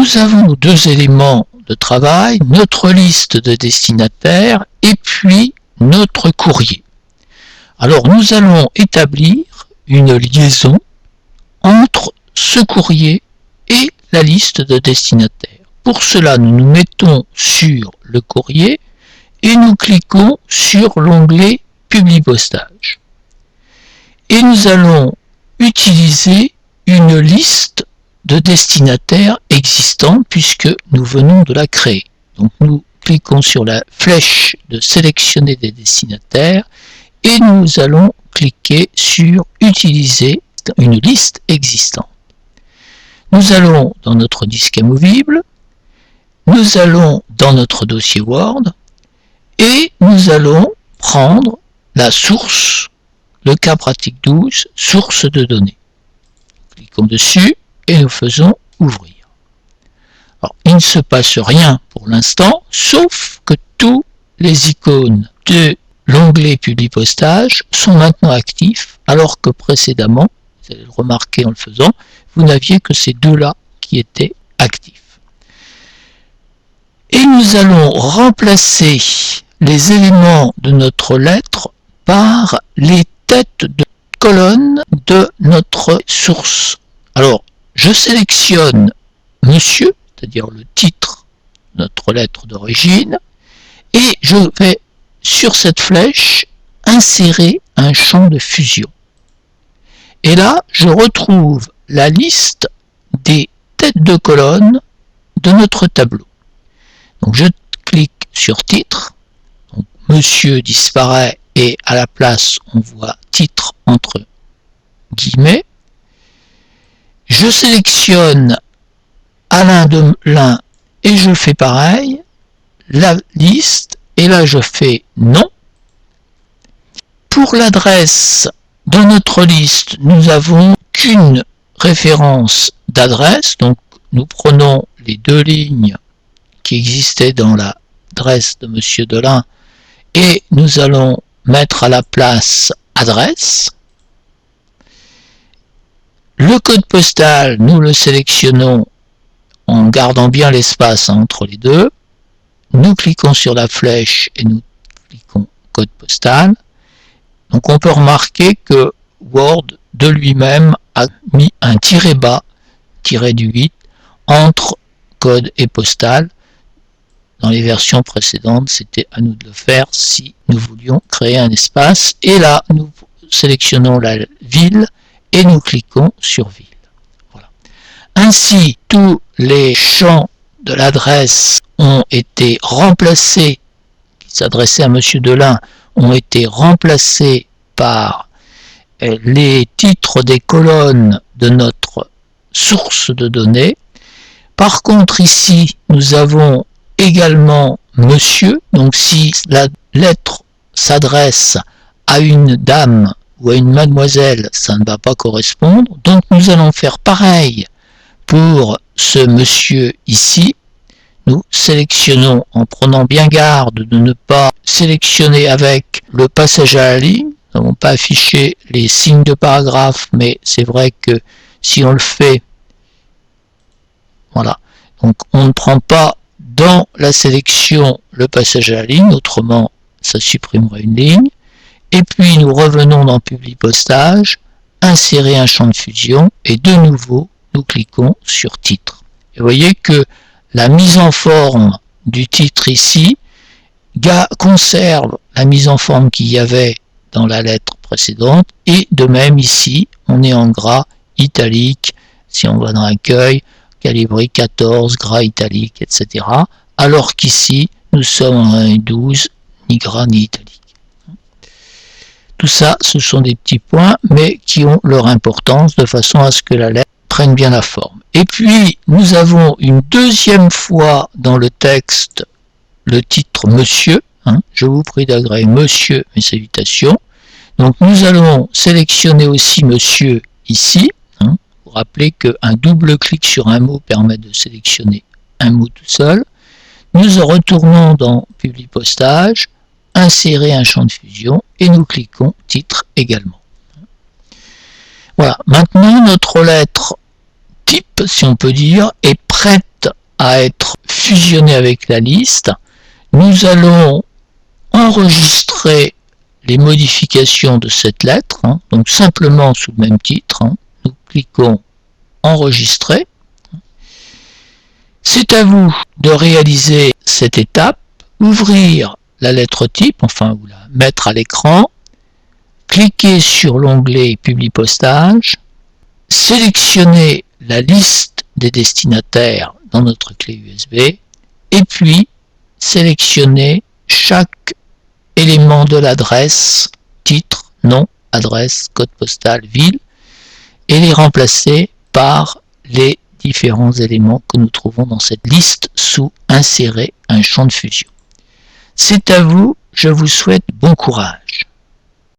nous avons deux éléments de travail, notre liste de destinataires et puis notre courrier. Alors nous allons établir une liaison entre ce courrier et la liste de destinataires. Pour cela, nous nous mettons sur le courrier et nous cliquons sur l'onglet Publipostage. Et nous allons utiliser une liste de destinataires existants puisque nous venons de la créer. Donc nous cliquons sur la flèche de sélectionner des destinataires et nous allons cliquer sur utiliser une liste existante. Nous allons dans notre disque amovible, nous allons dans notre dossier Word et nous allons prendre la source, le cas pratique 12, source de données. Cliquons dessus et nous faisons ouvrir. Alors, il ne se passe rien pour l'instant, sauf que tous les icônes de l'onglet Publipostage sont maintenant actifs, alors que précédemment, vous allez le remarquer en le faisant, vous n'aviez que ces deux-là qui étaient actifs. Et nous allons remplacer les éléments de notre lettre par les têtes de colonne de notre source. Alors, je sélectionne Monsieur, c'est-à-dire le titre de notre lettre d'origine, et je vais sur cette flèche insérer un champ de fusion. Et là, je retrouve la liste des têtes de colonne de notre tableau. Donc je clique sur titre, donc Monsieur disparaît et à la place on voit titre entre guillemets. Je sélectionne Alain Delin et je fais pareil, la liste, et là je fais non. Pour l'adresse, dans notre liste, nous avons qu'une référence d'adresse, donc nous prenons les deux lignes qui existaient dans l'adresse de Monsieur Delin et nous allons mettre à la place adresse. Le code postal, nous le sélectionnons en gardant bien l'espace entre les deux. Nous cliquons sur la flèche et nous cliquons code postal. Donc on peut remarquer que Word de lui-même a mis un tiret bas, tiret du 8, entre code et postal. Dans les versions précédentes, c'était à nous de le faire si nous voulions créer un espace. Et là, nous sélectionnons la ville et nous cliquons sur ville. Voilà. Ainsi, tous les champs de l'adresse ont été remplacés, qui s'adressaient à Monsieur Delin, ont été remplacés par les titres des colonnes de notre source de données. Par contre, ici, nous avons également Monsieur, donc si la lettre s'adresse à une dame ou à une mademoiselle, ça ne va pas correspondre. Donc nous allons faire pareil pour ce Monsieur ici. Nous sélectionnons en prenant bien garde de ne pas sélectionner avec le passage à la ligne. Nous n'avons pas affiché les signes de paragraphe, mais c'est vrai que si on le fait, voilà. Donc on ne prend pas dans la sélection le passage à la ligne, autrement ça supprimerait une ligne. Et puis nous revenons dans Publipostage, insérer un champ de fusion, et de nouveau nous cliquons sur titre. Et vous voyez que la mise en forme du titre ici conserve la mise en forme qu'il y avait dans la lettre précédente, et de même ici on est en gras italique, si on va dans accueil, calibri 14, gras italique, etc. Alors qu'ici nous sommes en 12, ni gras ni italique. Tout ça, ce sont des petits points, mais qui ont leur importance de façon à ce que la lettre prenne bien la forme. Et puis, nous avons une deuxième fois dans le texte le titre Monsieur. Je vous prie d'agréer Monsieur, mes salutations. Donc, nous allons sélectionner aussi Monsieur ici. Vous rappelez qu'un double clic sur un mot permet de sélectionner un mot tout seul. Nous retournons dans Publipostage, insérer un champ de fusion et nous cliquons titre également. Voilà, maintenant notre lettre type, si on peut dire, est prête à être fusionné avec la liste, nous allons enregistrer les modifications de cette lettre, donc simplement sous le même titre. Nous cliquons enregistrer. C'est à vous de réaliser cette étape, ouvrir la lettre type, enfin ou la mettre à l'écran, cliquer sur l'onglet Publi postage, sélectionner la liste des destinataires dans notre clé USB et puis sélectionner chaque élément de l'adresse, titre, nom, adresse, code postal, ville et les remplacer par les différents éléments que nous trouvons dans cette liste sous Insérer un champ de fusion. C'est à vous, je vous souhaite bon courage.